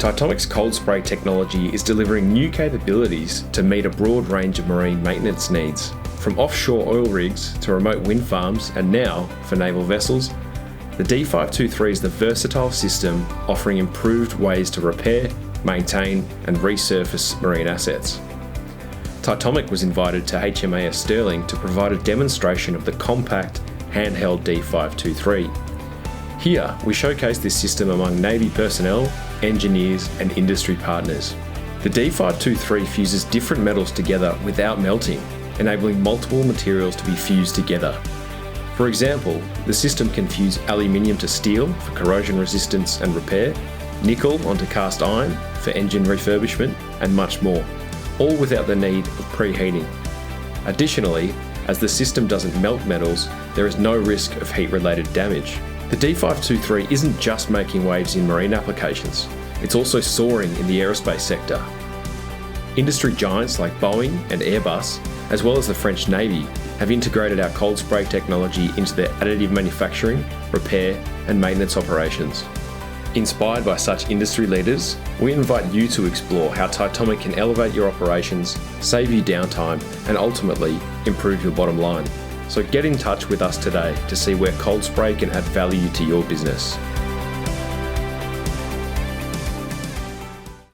Titomic's cold spray technology is delivering new capabilities to meet a broad range of marine maintenance needs, from offshore oil rigs to remote wind farms, and now, for naval vessels, the D523 is the versatile system offering improved ways to repair, maintain and resurface marine assets. Titomic was invited to HMAS Stirling to provide a demonstration of the compact, handheld D523. Here, we showcase this system among Navy personnel, engineers and industry partners. The D523 fuses different metals together without melting, enabling multiple materials to be fused together. For example, the system can fuse aluminium to steel for corrosion resistance and repair, nickel onto cast iron for engine refurbishment, and much more, all without the need of preheating. Additionally, as the system doesn't melt metals, there is no risk of heat-related damage. The D523 isn't just making waves in marine applications, it's also soaring in the aerospace sector. Industry giants like Boeing and Airbus, as well as the French Navy, have integrated our cold spray technology into their additive manufacturing, repair and maintenance operations. Inspired by such industry leaders, we invite you to explore how Titomic can elevate your operations, save you downtime and ultimately improve your bottom line. So get in touch with us today to see where cold spray can add value to your business.